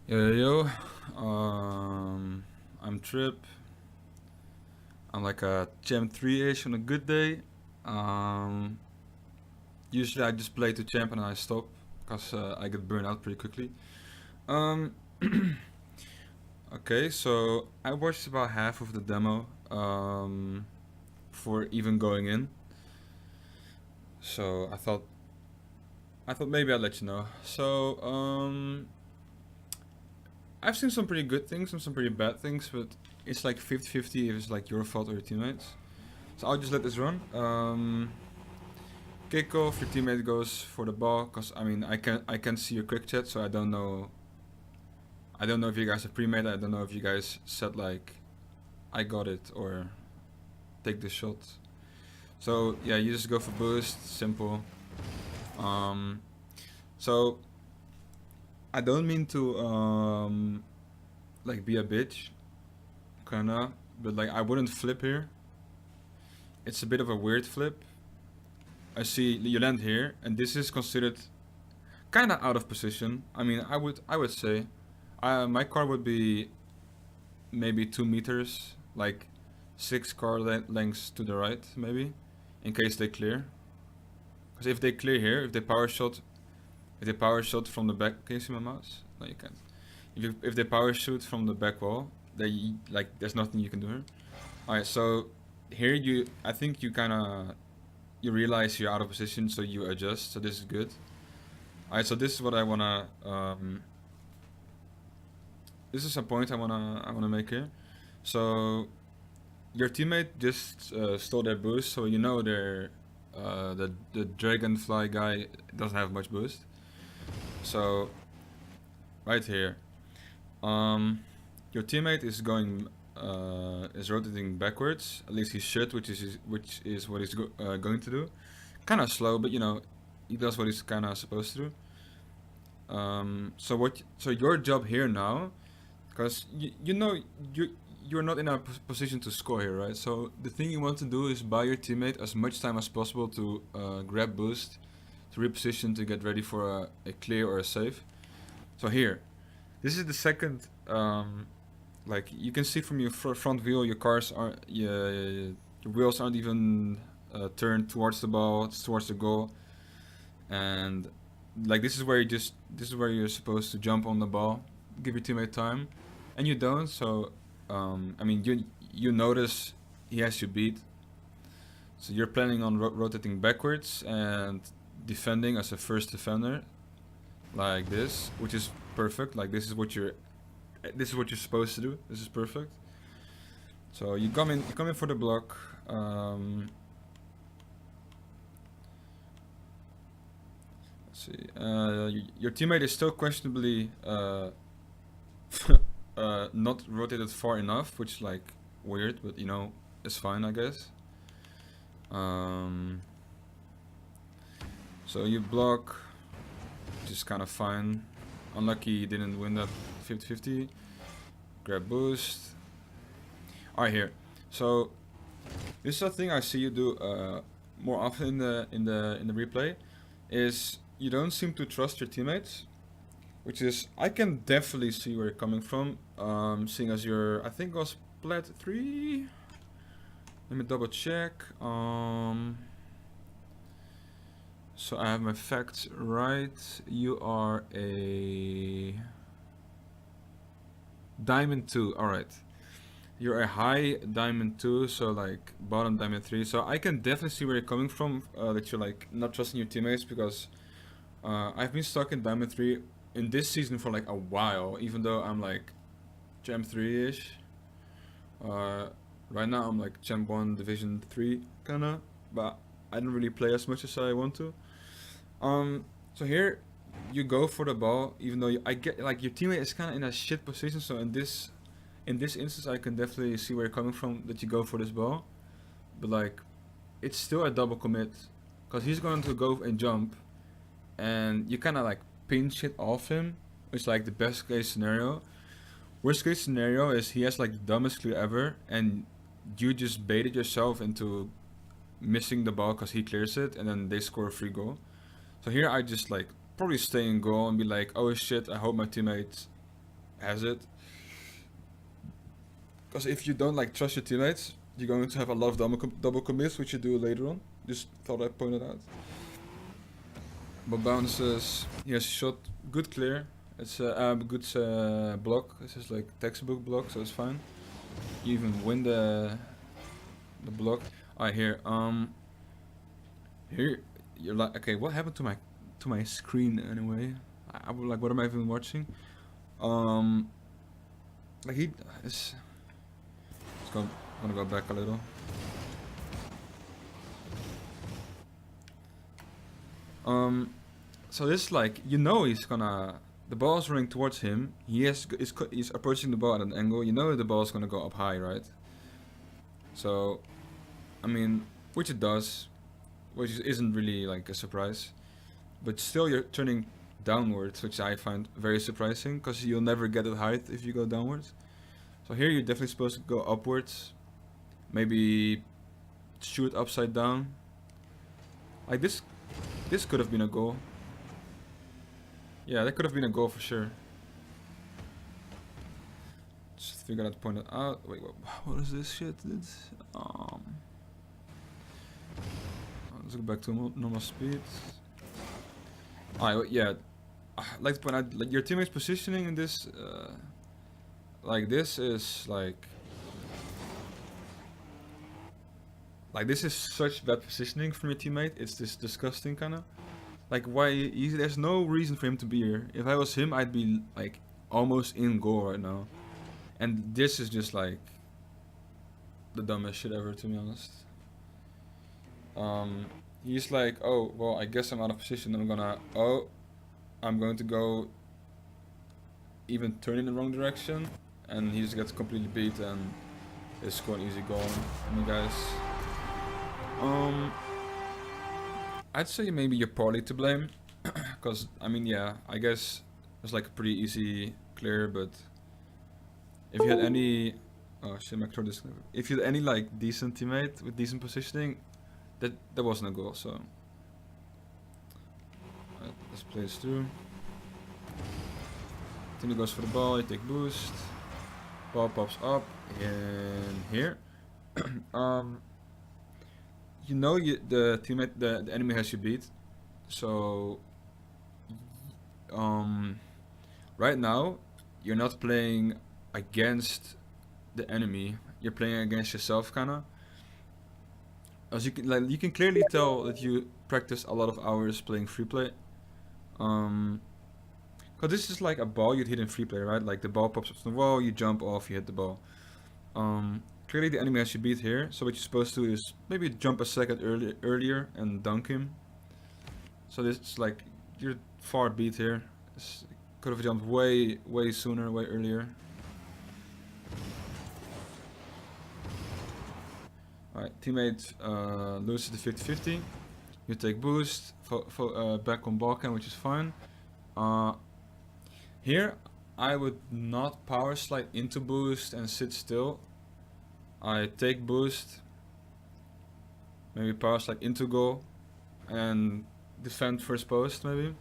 Yo, I'm Trip. I'm like a champ 3-ish on a good day. Um, Usually I just play to champ and I stop because I get burned out pretty quickly. Um, okay, so I watched about half of the demo before even going in. So I thought maybe I'd let you know. So I've seen some pretty good things and some pretty bad things, but it's like 50-50 if it's like your fault or your teammates. So I'll just let this run. Kickoff, your teammate goes for the ball, cause I mean I can see your quick chat, so I don't know if you guys have pre-made. I don't know if you guys said like I got it or take the shot. So yeah, you just go for boost, simple. Um, so I don't mean to like be a bitch, kinda, but like I wouldn't flip here. It's a bit of a weird flip. I see you land here, and this is considered kind of out of position. I mean, I would say, my car would be maybe 2 meters, like six car lengths to the right, maybe, in case they clear. Because if they clear here, if they power shot from the back, can you see my mouse? No, you can't. If they power shoot from the back wall, they like there's nothing you can do here. All right, so here I think you kind of you realize you're out of position, so you adjust. So this is good. Alright, so this is what I wanna this is a point I wanna make here. So your teammate just stole their boost, so you know the dragonfly guy doesn't have much boost. So right here, um, your teammate is going is rotating backwards. At least he should, which is what he's going to do. Kind of slow, but you know he does what he's kind of supposed to do. So your job here now, because you know you're not in a position to score here, right? So the thing you want to do is buy your teammate as much time as possible to grab boost, to reposition to get ready for a clear or a save. So here, this is the second. Like you can see from your front wheel, your cars are your wheels aren't even turned towards the ball, it's towards the goal, and like this is where you're supposed to jump on the ball, give your teammate time, and you don't. So I mean you notice he has you beat, so you're planning on rotating backwards and defending as a first defender like this, which is perfect. Like this is what you're supposed to do. This is perfect. So you come in for the block. Let's see. Your teammate is still questionably not rotated far enough, which is like weird, but you know it's fine, I guess. Um, so you block, which is kind of fine. Unlucky you didn't win that 50-50. Grab boost. Alright, here. So this is a thing I see you do more often in the replay. Is you don't seem to trust your teammates, which is I can definitely see where you're coming from. Seeing as you're, I think it was plat 3. Let me double check. So I have my facts right. You are a diamond 2. All right. You're a high diamond 2, so like bottom diamond 3. So I can definitely see where you're coming from. That you're like not trusting your teammates because I've been stuck in diamond 3 in this season for like a while, even though I'm like champ 3-ish. Right now I'm like champ 1 division 3 kinda, but I don't really play as much as I want to. So here you go for the ball, even though I get like your teammate is kind of in a shit position. So in this instance, I can definitely see where you're coming from that you go for this ball, but like it's still a double commit because he's going to go and jump, and you kind of like pinch it off him, which is like the best case scenario. Worst case scenario is he has like the dumbest clear ever, and you just baited yourself into missing the ball because he clears it, and then they score a free goal. So here I just like probably stay in goal and be like, oh shit, I hope my teammates has it. Because if you don't like trust your teammates, you're going to have a lot of double commits, which you do later on. Just thought I'd point it out. But bounces, he has shot, good clear. It's a good block. This is like textbook block, so it's fine. You even win the block. Alright, here you're like, okay, what happened to my screen anyway? I would like, what am I even watching? Like he is. Gonna go back a little. So this, like, you know, he's gonna. The ball is running towards him. He's approaching the ball at an angle. You know the ball is gonna go up high, right? So, I mean, which it does, which isn't really like a surprise, but still you're turning downwards, which I find very surprising because you'll never get that height if you go downwards. So here you're definitely supposed to go upwards, maybe shoot upside down. Like this could have been a goal. Yeah, that could have been a goal for sure. Just figure out to point it out. Wait, what is this shit? Let's go back to normal speed. Alright, yeah. I'd like to point out, like, your teammate's positioning in this, like, this is like this is such bad positioning from your teammate. It's this disgusting kind of. Like, why? There's no reason for him to be here. If I was him, I'd be like almost in goal right now. And this is just like the dumbest shit ever, to be honest. He's like, oh well, I guess I'm out of position. I'm going to go even turn in the wrong direction, and he just gets completely beat and is scored an easy goal on you guys. I'd say maybe you're partly to blame, because I mean, yeah, I guess it's like a pretty easy clear, but if you had any, oh shit, my control disconnected. If you had any like decent teammate with decent positioning, that wasn't a goal. So let's play this through. Timmy goes for the ball. You take boost. Ball pops up in here. You know the teammate, the enemy has you beat. So right now you're not playing against the enemy. You're playing against yourself, kinda. As you can clearly tell that you practice a lot of hours playing free play. Cause this is like a ball you'd hit in free play, right? Like the ball pops up to the wall, you jump off, you hit the ball. Clearly the enemy has you beat here, so what you're supposed to do is maybe jump a second earlier and dunk him. So this is like, you're far beat here. Could have jumped way sooner, way earlier. Alright, teammate loses the 50-50. You take boost, back on ball cam, which is fine. Here, I would not power slide into boost and sit still. I take boost, maybe power slide into goal, and defend first post maybe.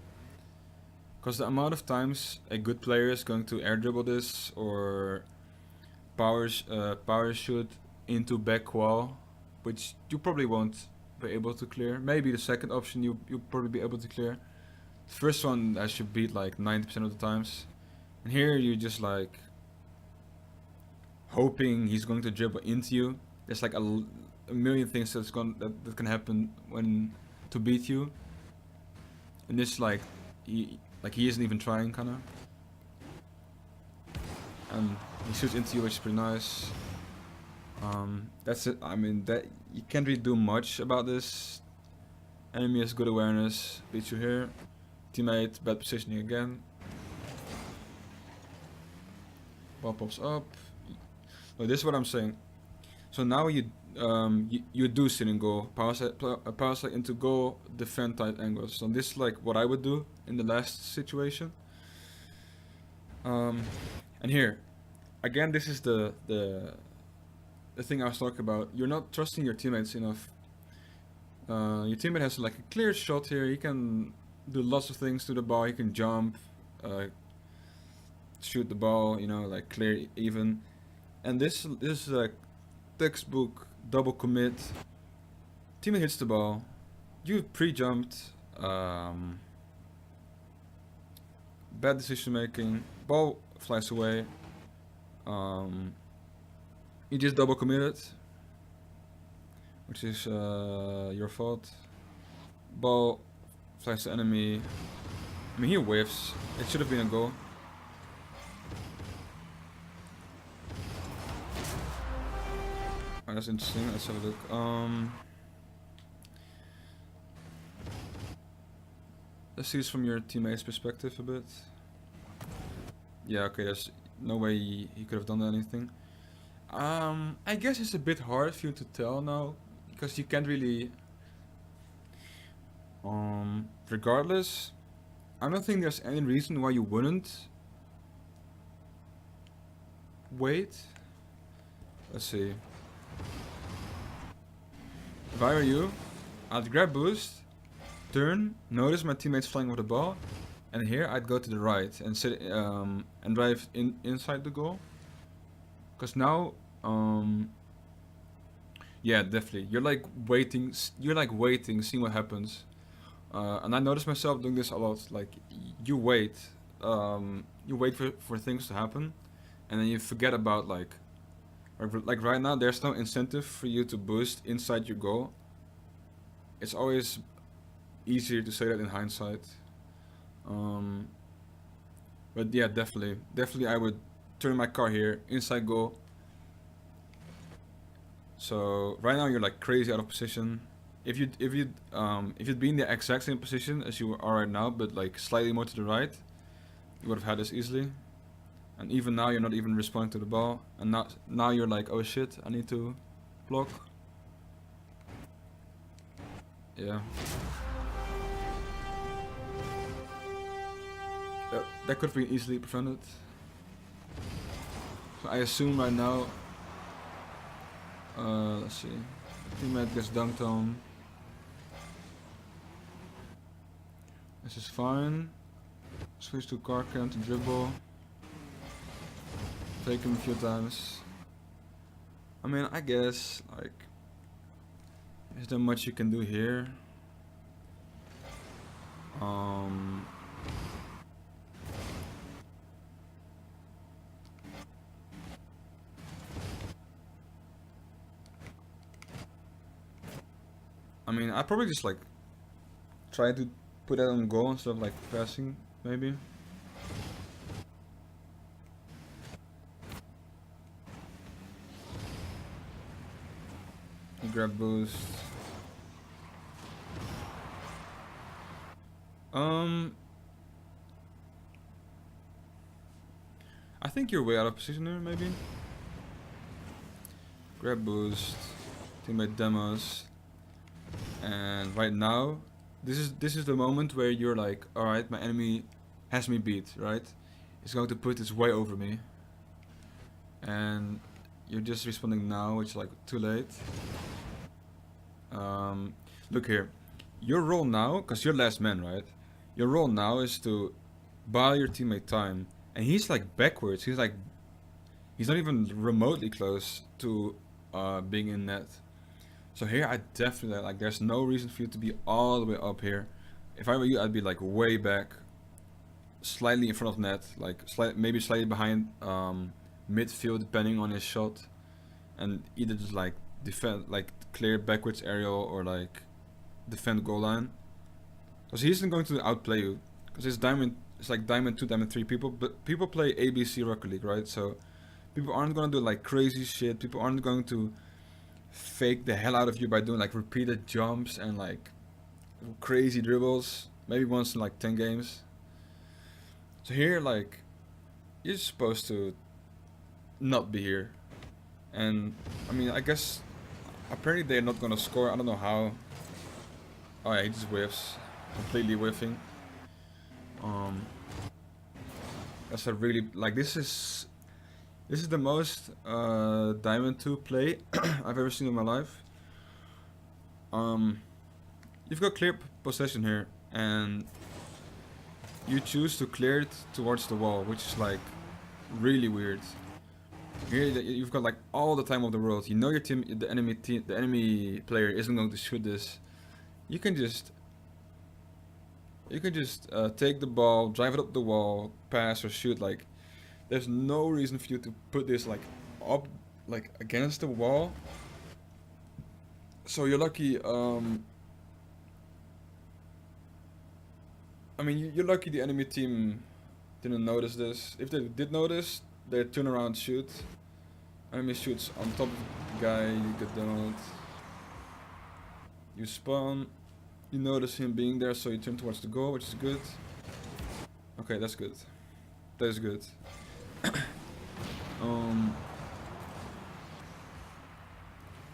Because the amount of times a good player is going to air dribble this or power shoot into back wall, which you probably won't be able to clear. Maybe the second option you'll probably be able to clear. The first one I should beat like 90% of the times. And here you're just like hoping he's going to dribble into you. There's like a million things that can happen when to beat you. And this he isn't even trying, kinda. And he shoots into you, which is pretty nice. That's it. I mean, that you can't really do much about this. Enemy has good awareness, beats you here. Teammate, bad positioning again. Ball pops up. Oh, this is what I'm saying. So now you do sit in goal, power slide into goal, defend tight angles. So this is like what I would do in the last situation. And here, again, this is the thing I was talking about. You're not trusting your teammates enough. Your teammate has like a clear shot here. He can do lots of things to the ball. He can jump, shoot the ball, you know, like clear even. And this is like textbook double commit. Teammate hits the ball, you pre-jumped, bad decision making, ball flies away, you just double committed, which is your fault. Ball flies to enemy. I mean, he whiffs. It should have been a goal. Oh, that's interesting. Let's have a look. Let's see this from your teammate's perspective a bit. Yeah, okay, there's no way he could have done anything. I guess it's a bit hard for you to tell now, because you can't really... regardless, I don't think there's any reason why you wouldn't wait. Let's see. If I were you, I'd grab boost, turn, notice my teammates flying with the ball, and here I'd go to the right and sit and drive inside the goal. Cause now, yeah, definitely. You're like waiting, seeing what happens. And I notice myself doing this a lot. Like you wait for things to happen, and then you forget about like right now. There's no incentive for you to boost inside your goal. It's always easier to say that in hindsight. But yeah, definitely, I would turn my car here inside goal. So right now you're like crazy out of position. If you'd be in the exact same position as you are right now, but like slightly more to the right, you would have had this easily. And even now you're not even responding to the ball, and now you're like, oh shit, I need to block. Yeah. That could have been easily prevented. So I assume right now, let's see, teammate gets dunked on. This is fine. Switch to car cam to dribble. Take him a few times. I mean, I guess, like, there's not much you can do here. I mean, I probably just like try to put that on goal instead of like passing, maybe. You grab boost. I think you're way out of position here, maybe. Grab boost, teammate demos, and right now, this is the moment where you're like, all right, my enemy has me beat, right? He's going to put his way over me, and you're just responding now, which is like too late. Look here, your role now, cause you're last man, right? Your role now is to buy your teammate time, and he's like backwards. He's not even remotely close to being in net. So here I definitely like, there's no reason for you to be all the way up here. If I were you, I'd be like way back, slightly in front of net, like maybe slightly behind midfield depending on his shot, and either just like defend, like clear backwards aerial, or like defend goal line. Because he isn't going to outplay you, because it's like diamond 2, diamond 3 people, but people play ABC Rocket League, right? So people aren't gonna do like crazy shit. People aren't going to fake the hell out of you by doing like repeated jumps and like crazy dribbles, maybe once in like 10 games. So here, like, you're supposed to not be here. And I mean, I guess apparently they're not gonna score. I don't know how. Oh yeah, he just whiffs, completely whiffing. That's a really, like, this is the most diamond 2 play I've ever seen in my life. You've got clear possession here, and you choose to clear it towards the wall, which is like really weird. Here you've got like all the time of the world. You know your team, the enemy player isn't going to shoot this. You can just take the ball, drive it up the wall, pass or shoot. Like there's no reason for you to put this like up like against the wall. So you're lucky. I mean, you're lucky the enemy team didn't notice this. If they did notice, they turn around, shoot. Enemy shoots on top of the guy. You get downed. You spawn. You notice him being there, so you turn towards the goal, which is good. Okay, that's good. That is good.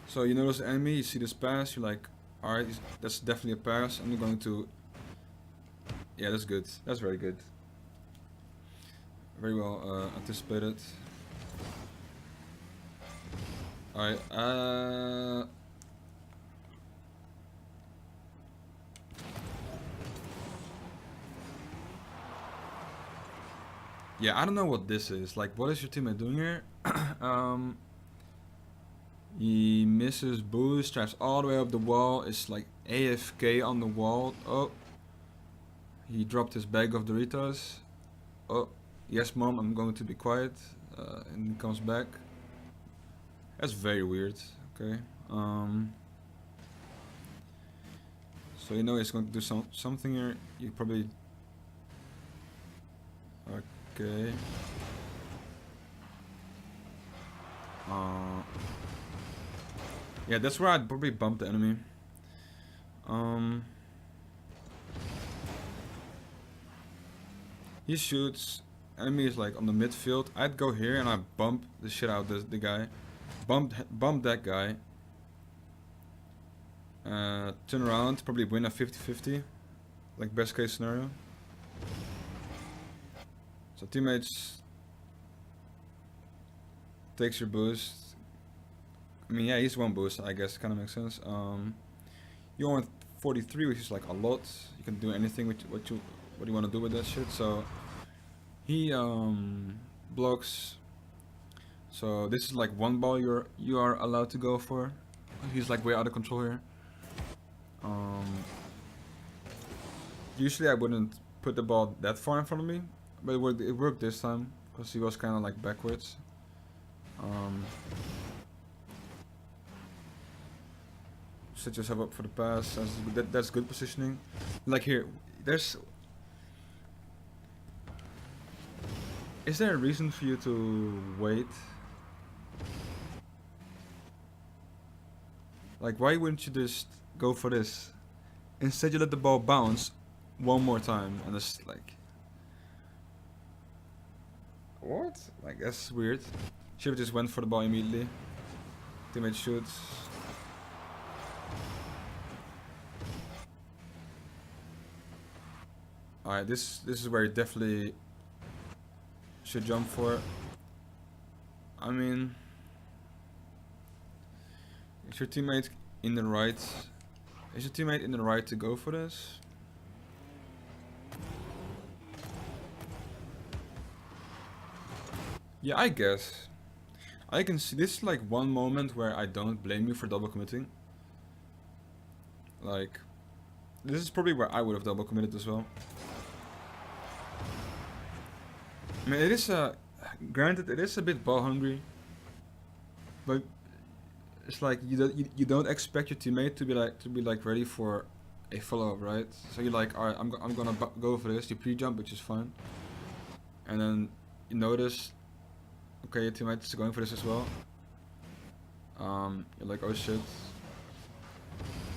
So you notice the enemy, you see this pass, you're like, alright, that's definitely a pass. I'm going to... Yeah, that's good. That's very good. Very well anticipated. Alright, yeah, I don't know what this is. Like, what is your teammate doing here? He misses boost, drives all the way up the wall. It's like AFK on the wall. Oh, he dropped his bag of Doritos. Oh, yes, mom, I'm going to be quiet. And he comes back. That's very weird. Okay. So you know he's going to do something here. You probably. Okay. Yeah, that's where I'd probably bump the enemy. He shoots. Enemy is like on the midfield. I'd go here and I bump the shit out of the guy. Bump that guy. Turn around, probably win a 50-50. Like best case scenario. So teammates takes your boost. I mean, yeah, he's one boost, I guess, kind of makes sense. You want 43, which is like a lot. You can do anything with what you want to do with that shit. So he blocks. So this is like one ball you are allowed to go for. He's like way out of control here. Usually I wouldn't put the ball that far in front of me, but it worked this time because he was kind of like backwards. Set yourself up for the pass. That's good positioning. Like here, is there a reason for you to wait? Like, why wouldn't you just go for this? Instead, you let the ball bounce one more time, and it's like, what? Like, that's weird. Should've just went for the ball immediately. Teammate shoots. Alright, this is where you definitely should jump for. I mean, is your teammate in the right? Is your teammate in the right to go for this? Yeah, I guess. I can see this is like one moment where I don't blame you for double committing. Like, this is probably where I would have double committed as well. I mean, it is granted, it is a bit ball hungry, but it's like you don't expect your teammate to be like ready for a follow up, right? So you're like, alright, I'm gonna go for this. You pre-jump, which is fine, and then you notice, okay, your teammate is going for this as well. You're like, oh shit.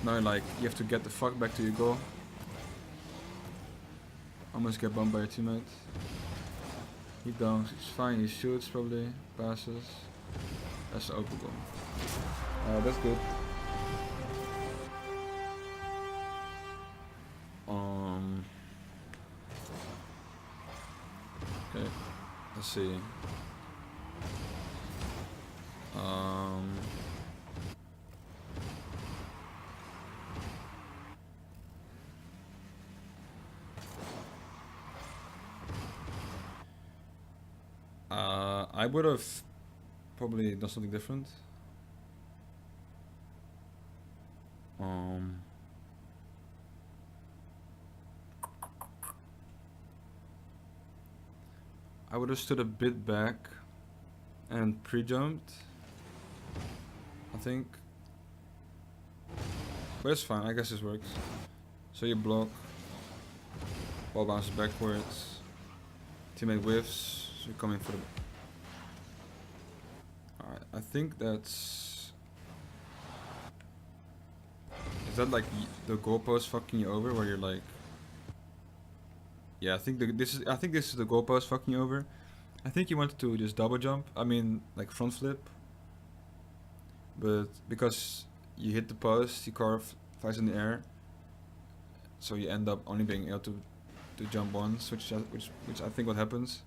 Now you're like, you have to get the fuck back to your goal. Almost get bumped by your teammate. He dunks, it's fine, he shoots probably, passes. That's the open goal. That's good. Okay, let's see. I would have probably done something different. I would have stood a bit back and pre-jumped, I think. But it's fine, I guess this works. So you block, ball bounces backwards, teammate whiffs, so you're coming for the... Alright, I think that's... Is that like the goalpost fucking you over, where you're like... Yeah, I think this is the goalpost fucking you over. I think you wanted to just double jump, I mean like front flip. But because you hit the post, you carve flies in the air, so you end up only being able to jump once, which I think what happens.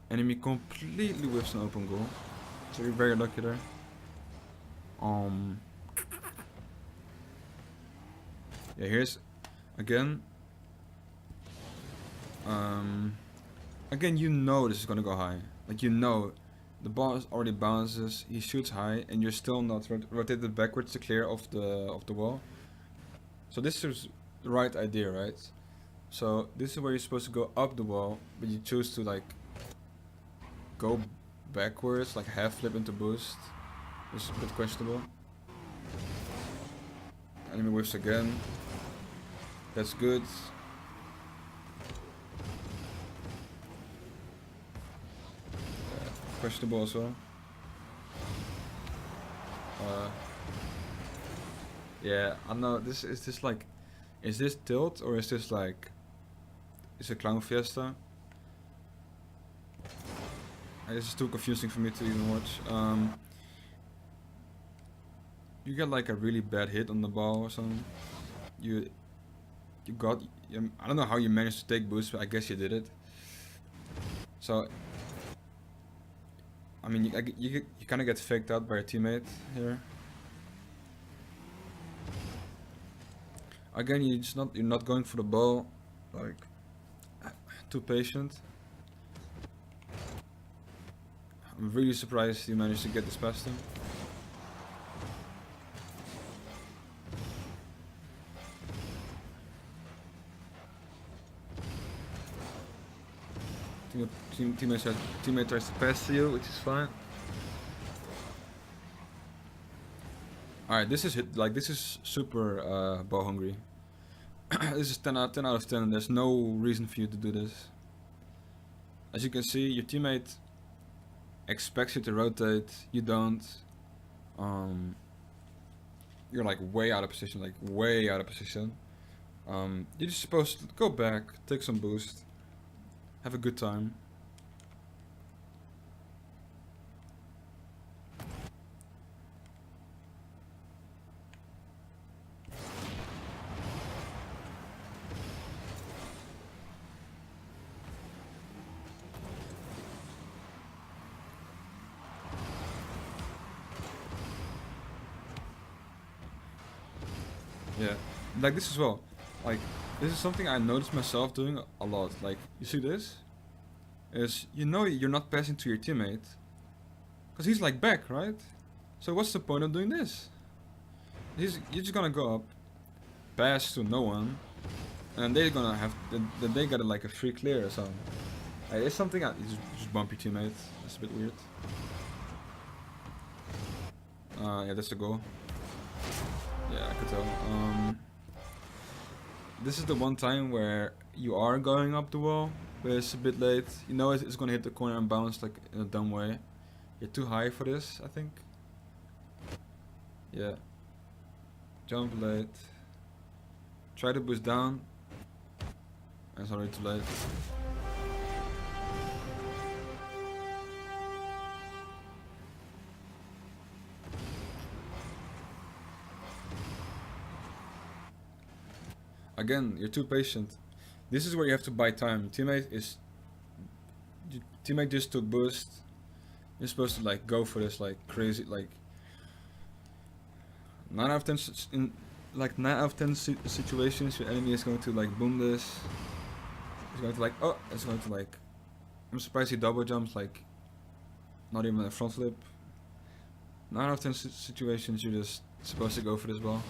Enemy completely whiffs an open goal, so you're very lucky there. Yeah, here's again. Again, you know this is gonna go high. Like, you know, the ball already bounces, he shoots high, and you're still not rotated backwards to clear off the wall. So this is the right idea, right? So this is where you're supposed to go up the wall, but you choose to like go backwards, like half flip into boost. This is a bit questionable. Enemy whiffs again. That's good. Questionable as well. Yeah, I don't know. This is this like, is this tilt or is this like, is it Clown Fiesta? This is too confusing for me to even watch. You get like a really bad hit on the ball or something. You got. I don't know how you managed to take boost, but I guess you did it. So. I mean, you kind of get faked out by a teammate here. Again, you're not going for the ball, like too patient. I'm really surprised you managed to get this past him. Teammate tries to pass to you, which is fine. Alright, this is super ball hungry. This is 10 out of 10. There's no reason for you to do this. As you can see, your teammate expects you to rotate. You don't. You're like way out of position, You're just supposed to go back, take some boost, have a good time. Yeah, like this as well. Like, this is something I noticed myself doing a lot. Like, you see this? Is, you know, you're not passing to your teammate, because he's like back, right? So what's the point of doing this? You're just gonna go up, pass to no one, and they're gonna have, then they got like a free clear or something. Like, it's something you just bump your teammate. That's a bit weird. Yeah, that's the goal. Yeah, I could tell. This is the one time where you are going up the wall, but it's a bit late. You know it's gonna hit the corner and bounce like in a dumb way. You're too high for this, I think. Yeah. Jump late. Try to boost down. And it's already too late. Again, you're too patient. This is where you have to buy time. Teammate just took boost. You're supposed to like go for this like crazy, like 9 out of 10 in like 9 out of 10 situations your enemy is going to like boom this. It's going to like, oh, it's going to like, I'm surprised he double jumps like not even a front flip. 9 out of 10 situations you're just supposed to go for this ball.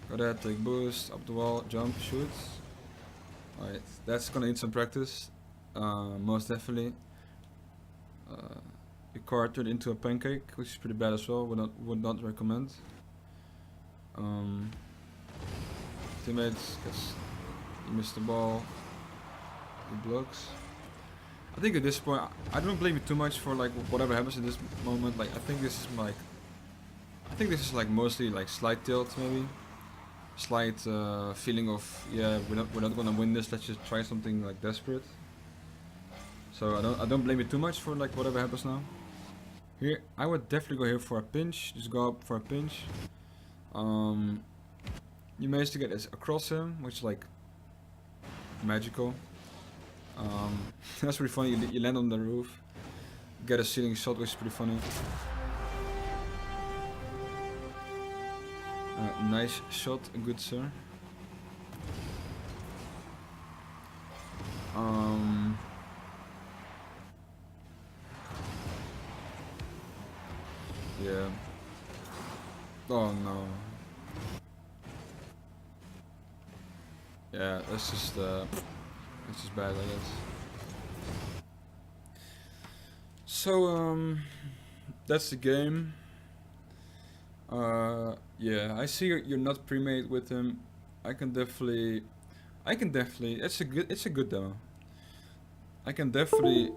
Go ahead, take boost, up the wall, jump, shoot. Alright, that's gonna need some practice. Most definitely. Your card turned into a pancake, which is pretty bad as well. Would not recommend. Teammates, guess he missed the ball. He blocks. I think at this point, I don't blame you too much for like whatever happens in this moment. Like I think this is like mostly like slight tilt maybe, slight feeling of yeah we're not gonna win this. Let's just try something like desperate. So I don't blame you too much for like whatever happens now. Here I would definitely go here for a pinch. Just go up for a pinch. You managed to get this across him, which is like magical. That's pretty funny. You land on the roof, get a ceiling shot, which is pretty funny. Nice shot, good sir. Yeah. Oh no. Yeah, that's just bad, I guess. So that's the game. Yeah, I see you're not pre-made with him. I can definitely. It's a good demo. I can definitely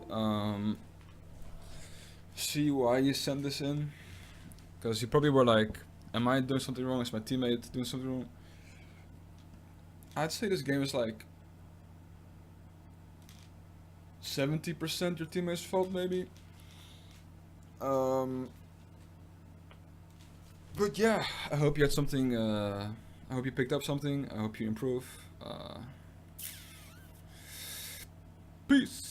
see why you sent this in, because you probably were like, "Am I doing something wrong? Is my teammate doing something wrong?" I'd say this game is like 70% your teammate's fault, maybe. But yeah, I hope you had something. I hope you picked up something. I hope you improve. Peace.